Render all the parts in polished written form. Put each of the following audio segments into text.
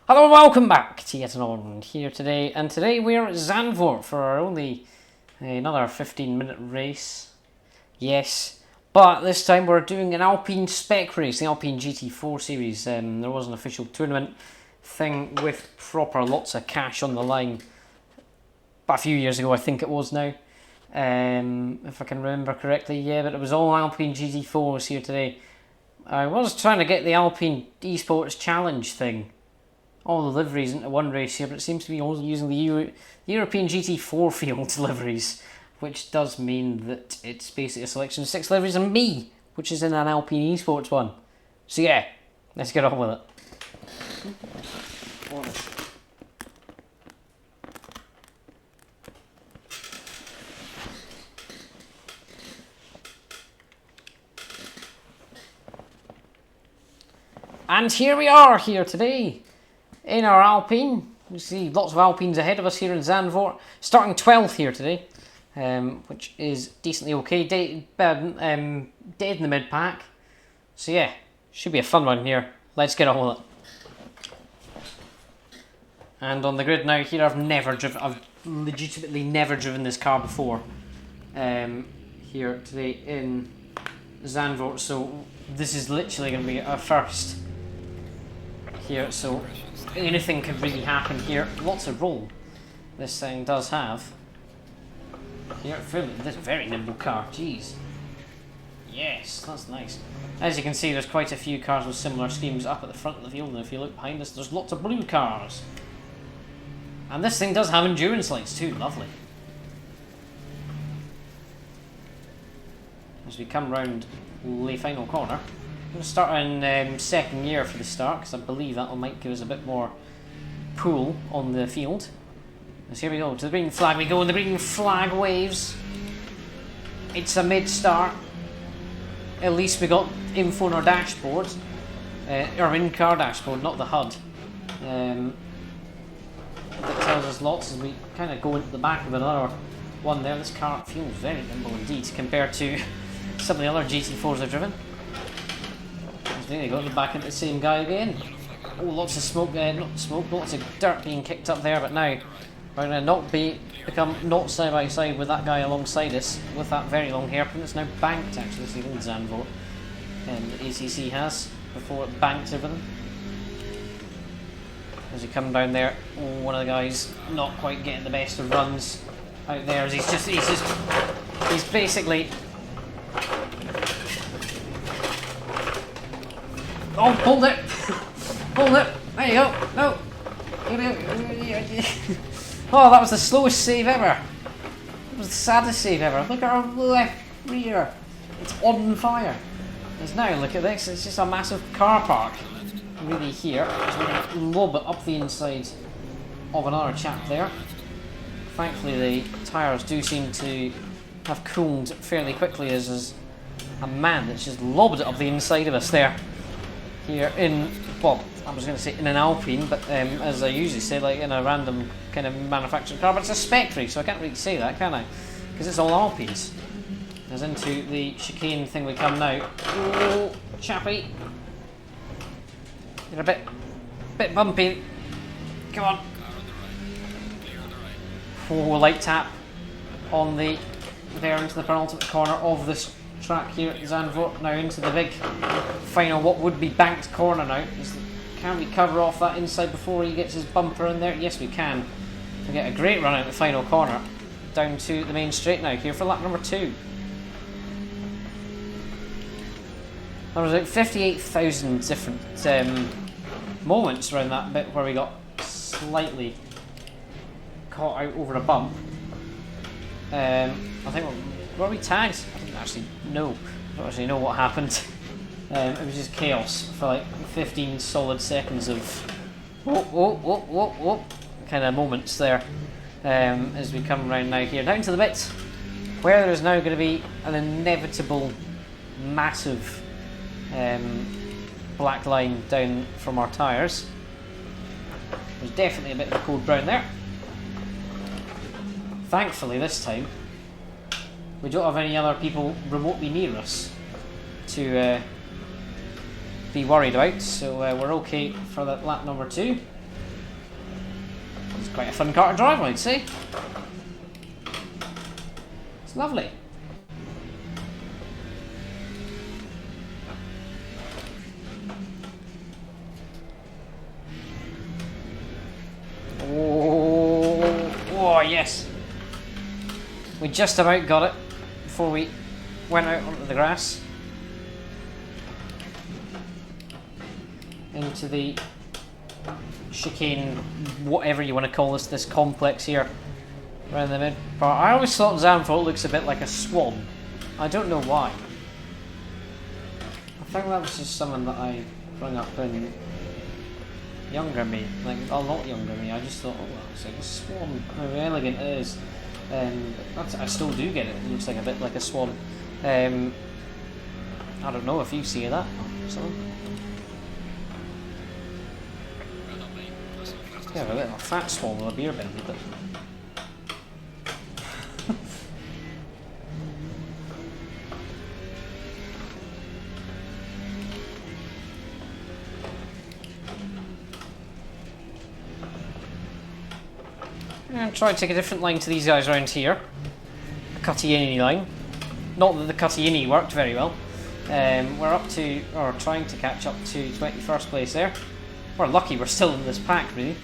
Hello and welcome back to yet another one here today, and today we're at Zandvoort for our only another 15-minute race. Yes, but this time we're doing an Alpine spec race, the Alpine GT4 series. There was an official tournament thing with proper lots of cash on the line a few years ago, I think it was now, if I can remember correctly. Yeah, but it was all Alpine GT4s here today. I was trying to get the Alpine Esports Challenge thing, all the liveries into one race here, but it seems to be only using the European GT4 field liveries, which does mean that it's basically a selection of 6 liveries and me, which is in an Alpine Esports one. So yeah, let's get on with it. And here we are here today in our Alpine. You see lots of Alpines ahead of us here in Zandvoort. Starting 12th here today, which is decently okay. Dead in the mid-pack. So yeah, should be a fun one here. Let's get on with it. And on the grid now here, I've legitimately never driven this car before. Here today in Zandvoort, so this is literally going to be our first here, so anything could really happen here. Lots of roll this thing does have here. This very nimble car, jeez. Yes, that's nice. As you can see, there's quite a few cars with similar schemes up at the front of the field, and if you look behind us, there's lots of blue cars. And this thing does have endurance lights too, lovely. As we come round the final corner, I'm going to start in second gear for the start, because I believe that might give us a bit more pull on the field. So here we go, to the green flag we go, and the green flag waves. It's a mid-start. At least we got info on our dashboard, our in-car dashboard, not the HUD. That tells us lots as we kind of go into the back of another one there. This car feels very nimble indeed compared to some of the other GT4s I've driven. There you go, back into the same guy again. Oh, lots of smoke, not smoke, lots of dirt being kicked up there, but now we're going to become not side by side with that guy alongside us with that very long hairpin. It's now banked actually, so in Zandvoort, the ACC has, before it banked everything. As you come down there, one of the guys not quite getting the best of runs out there, as he's basically. Oh, hold it! Hold it! There you go! No! Oh, that was the slowest save ever! It was the saddest save ever. Look at our left rear! It's on fire! Because now, look at this, it's just a massive car park. Really here. So we're going to lob it up the inside of another chap there. Thankfully, the tyres do seem to have cooled fairly quickly, as is a man that's just lobbed it up the inside of us there. Here in, well, I was going to say in an Alpine, but as I usually say, like in a random kind of manufactured car, but it's a spec race, so I can't really say that, can I? Because it's all Alpines. As into the chicane thing we come now. Oh, chappy. You're a bit bumpy. Come on. Oh, light tap on the, there into the penultimate corner of this track here at Zandvoort, now into the big final, what would be banked corner now. Can we cover off that inside before he gets his bumper in there? Yes, we can. We get a great run out the final corner, down to the main straight now here for lap number 2. There was like 58,000 different moments around that bit where we got slightly caught out over a bump. I think were we tagged? I don't actually know what happened. It was just chaos for like 15 solid seconds of whoop kind of moments there, as we come around now here down to the bit where there's now going to be an inevitable massive black line down from our tyres. There's definitely a bit of a code brown there. Thankfully this time we don't have any other people remotely near us to be worried about, so we're okay for that lap number 2. It's quite a fun car to drive, I'd say. It's lovely. Oh, yes. We just about got it before we went out onto the grass. Into the chicane, whatever you want to call this complex here around the mid part. I always thought Zandvoort looks a bit like a swan. I don't know why. I think that was just something that I brought up in younger me, like a lot younger me. I just thought, oh well, it's like a swan, how elegant it is. I still do get it. It looks like a bit like a swan. I don't know if you see that or something. Yeah, a little fat swan with a beer belly, but I'm trying to take a different line to these guys around here. A Cuttiini line. Not that the Cuttiini worked very well. We're up to, or trying to catch up to 21st place there. We're lucky we're still in this pack, really.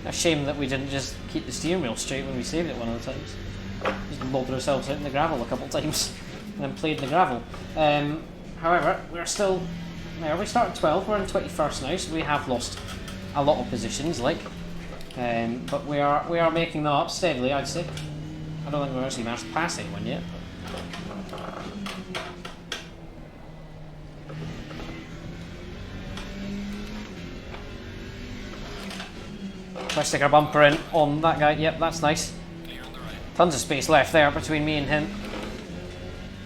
A shame that we didn't just keep the steering wheel straight when we saved it one of the times. Just lobbed ourselves out in the gravel a couple of times and then played in the gravel. However, we're still there. We started 12th, we're in 21st now, so we have lost a lot of positions, like. But we are making them up steadily, I'd say. I don't think we've actually managed to pass anyone yet. Try to stick our bumper in on that guy. Yep, that's nice. Tons of space left there between me and him.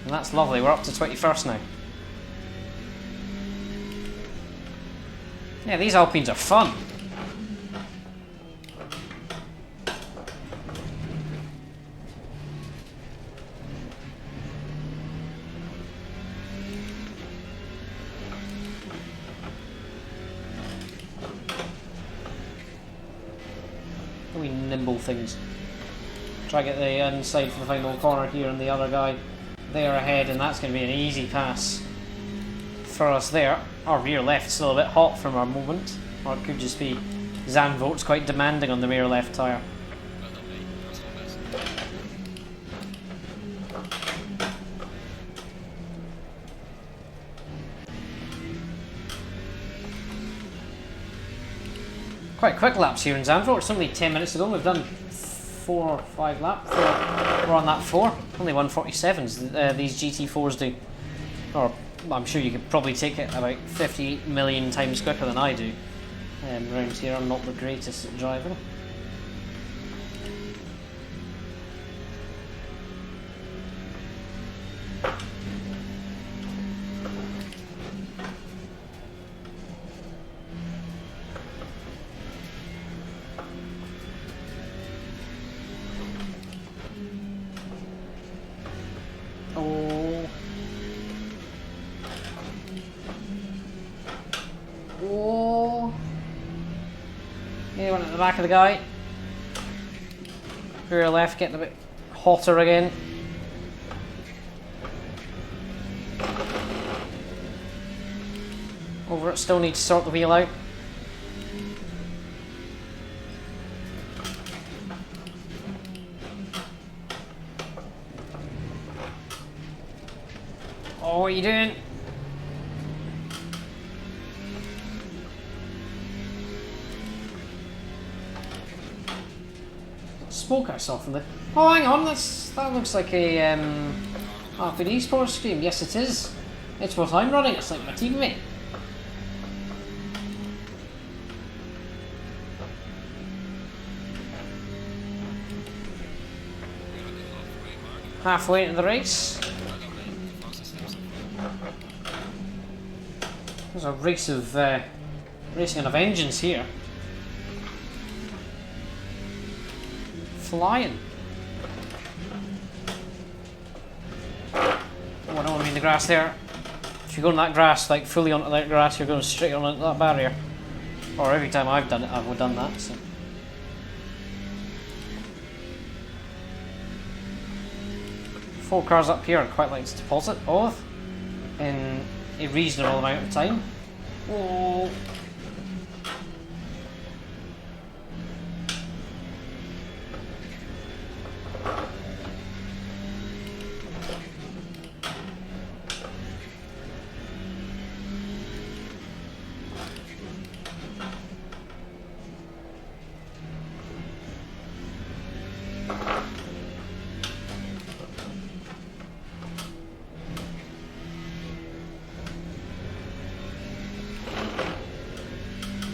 And that's lovely. We're up to 21st now. Yeah, these Alpines are fun. Wee nimble things. Try to get the inside for the final corner here, and the other guy there ahead, and that's going to be an easy pass for us there. Our rear left's still a bit hot from our moment, or it could just be Zandvoort's quite demanding on the rear left tyre. Quite quick laps here in Zandvoort. It's only 10 minutes ago. We've done 4 or 5 laps. We're on that 4. Only 147s these GT4s do. Or I'm sure you could probably take it about 50 million times quicker than I do. Around here I'm not the greatest at driving. Yeah, went at the back of the guy. Rear left getting a bit hotter again. Over it, still need to sort the wheel out. Oh, what are you doing? Smoke I saw from the... Oh, hang on, that looks like a Arcade Esports stream. Yes, it is. It's what I'm running. It's like my teammate. Halfway into the race. There's a race of racing on a vengeance here. Flying. Oh, I don't want to be in the grass there. If you go on that grass, like fully onto that grass, you're going straight on that barrier. Or every time I've done it, I've done that. So. 4 cars up here I'd quite like to deposit of in a reasonable amount of time. Oh.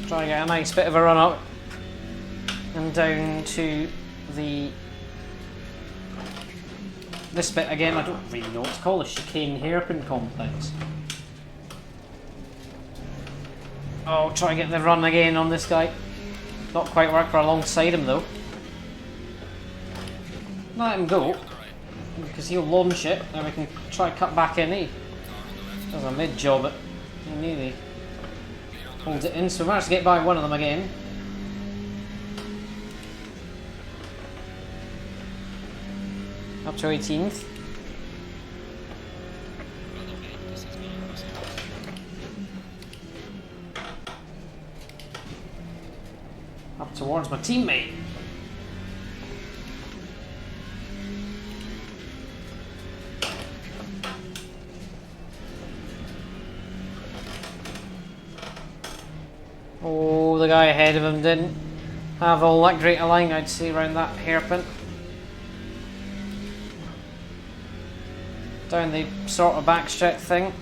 Try to get a nice bit of a run up and down to this bit again. I don't really know what to call, a chicane hairpin complex. Oh, try to get the run again on this guy. Not quite work for alongside him though. Let him go, because he'll launch it and we can try cut back in. Does a mid job at nearly holds it in, so we managed to get by one of them again. Up to 18th. Up towards my teammate. Oh, the guy ahead of him didn't have all that great a line, I'd say, around that hairpin. Down the sort of backstretch thing.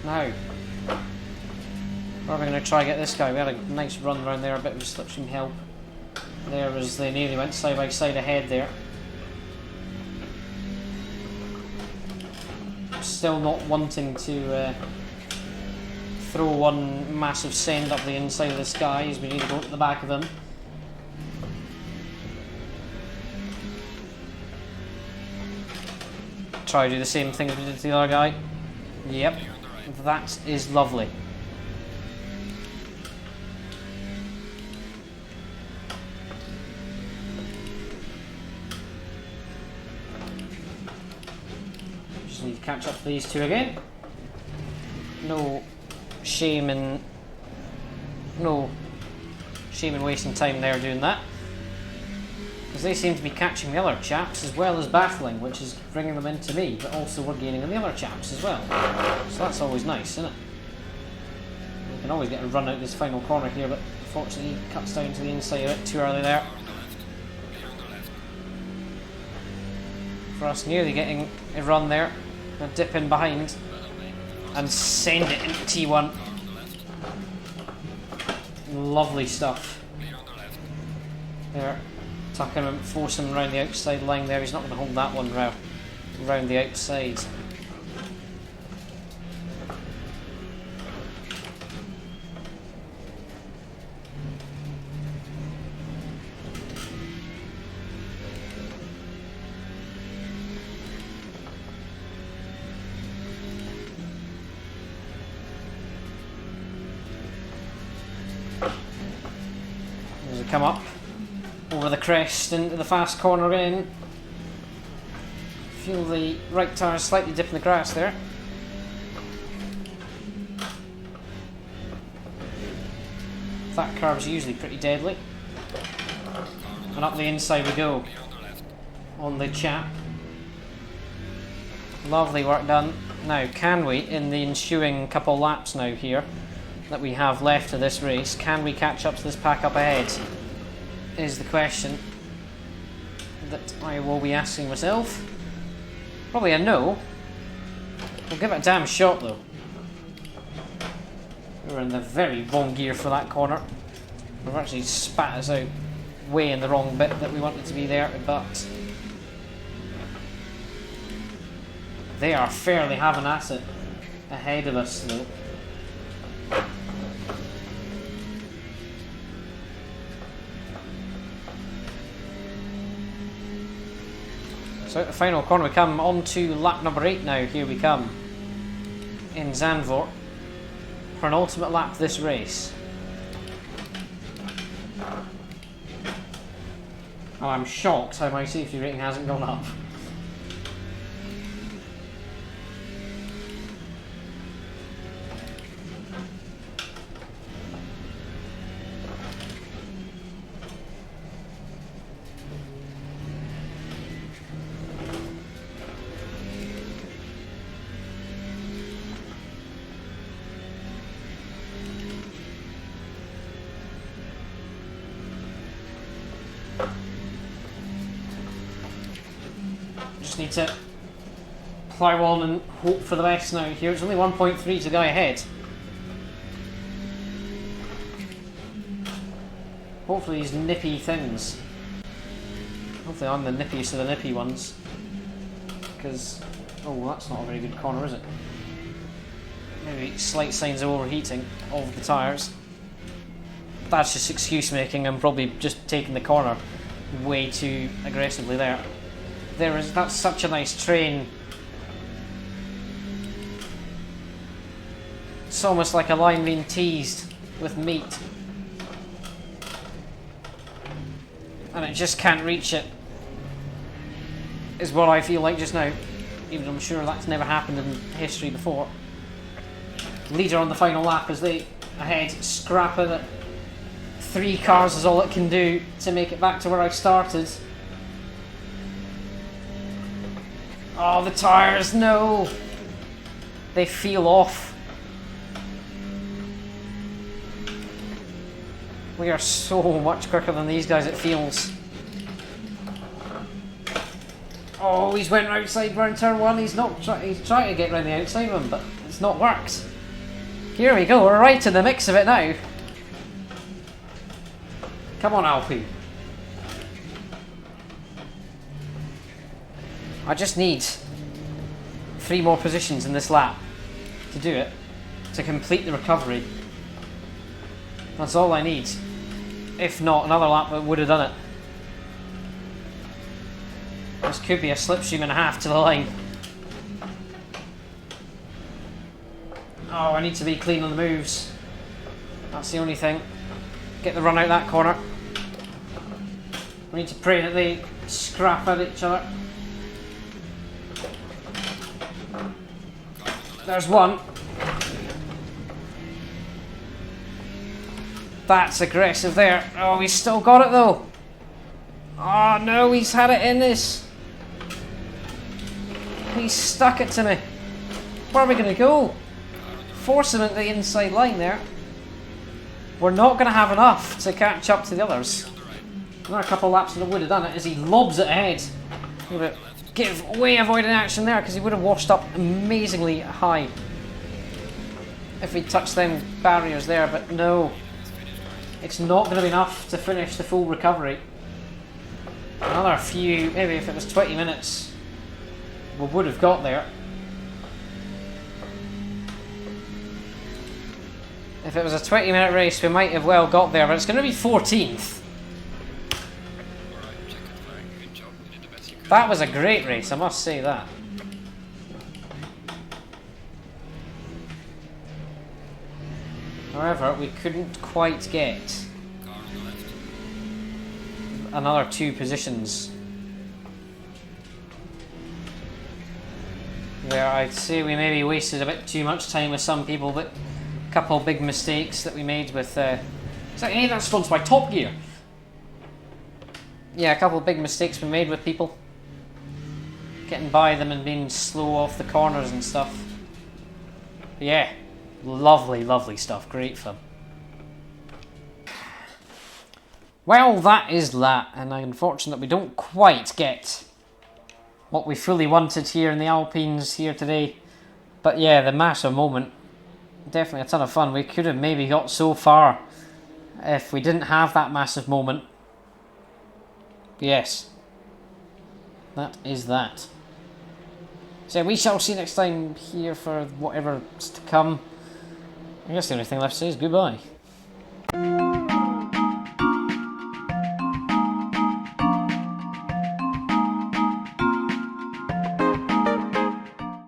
Now, where are we going to try to get this guy? We had a nice run around there, a bit of slipstream help. There as they nearly went side by side ahead there. Still not wanting to throw one massive send up the inside of this guy, as we need to go to the back of him. Try to do the same thing as we did to the other guy. Yep, that is lovely. Just need to catch up to these two again. No shame in wasting time there doing that, because they seem to be catching the other chaps as well as battling, which is bringing them into me, but also we're gaining on the other chaps as well, so that's always nice, isn't it? We can always get a run out this final corner here, but unfortunately he cuts down to the inside a bit too early there for us, nearly getting a run there. A dip in behind and send it into T1. Lovely stuff. There, tucking him, force him around the outside line there. He's not going to hold that one round the outside. Come up over the crest into the fast corner again. Feel the right tyre slightly dip in the grass there. That curve's usually pretty deadly. And up the inside we go on the chap. Lovely work done. Now, can we, in the ensuing couple laps now here that we have left of this race, can we catch up to this pack up ahead? Is the question that I will be asking myself. Probably a no. We'll give it a damn shot though. We were in the very wrong gear for that corner. We've actually spat us out way in the wrong bit that we wanted to be there, but they are fairly having at it ahead of us though. So the final corner we come on to lap number 8 now. Here we come in Zandvoort for an ultimate lap of this race. Oh, I'm shocked how my safety rating hasn't gone up. Just need to plough on and hope for the best now here. It's only 1.3 to the guy ahead. Hopefully these nippy things. Hopefully I'm the nippiest of the nippy ones. Because, oh, that's not a very good corner, is it? Maybe slight signs of overheating of the tyres. That's just excuse making. I'm probably just taking the corner way too aggressively there. That's such a nice train. It's almost like a line being teased with meat. And it just can't reach it. Is what I feel like just now. Even though I'm sure that's never happened in history before. Leader on the final lap as they ahead, scrapping it. 3 cars is all it can do to make it back to where I started. Oh, the tyres, no! They feel off. We are so much quicker than these guys, it feels. Oh, he's went outside round turn 1. He's trying to get round the outside one, but it's not worked. Here we go, we're right in the mix of it now. Come on, Alpine. I just need 3 more positions in this lap to do it, to complete the recovery. That's all I need. If not, another lap that would have done it. This could be a slipstream and a half to the line. Oh, I need to be clean on the moves. That's the only thing. Get the run out that corner. We need to pray that they scrap at each other. There's one. That's aggressive there. Oh, he's still got it though. Oh no, he's had it in this. He's stuck it to me. Where are we going to go? Force him into the inside line there. We're not going to have enough to catch up to the others. Another couple of laps and it would have done it as he lobs it ahead. Give way avoiding action there because he would have washed up amazingly high if he touched them barriers there, but no. It's not going to be enough to finish the full recovery. Another few, maybe if it was 20 minutes, we would have got there. If it was a 20-minute race, we might have well got there, but it's going to be 14th. That was a great race, I must say that. However, we couldn't quite get another 2 positions. Where I'd say we maybe wasted a bit too much time with some people, but a couple of big mistakes that we made with... hey, that's sponsored by Top Gear. Yeah, a couple of big mistakes we made with people. Getting by them and being slow off the corners and stuff. But yeah, lovely, lovely stuff. Great fun. Well, that is that, and I'm unfortunate we don't quite get what we fully wanted here in the Alpines here today. But yeah, the massive moment, definitely a ton of fun. We could have maybe got so far if we didn't have that massive moment. Yes, that is that. So we shall see you next time here for whatever's to come. I guess the only thing left to say is goodbye.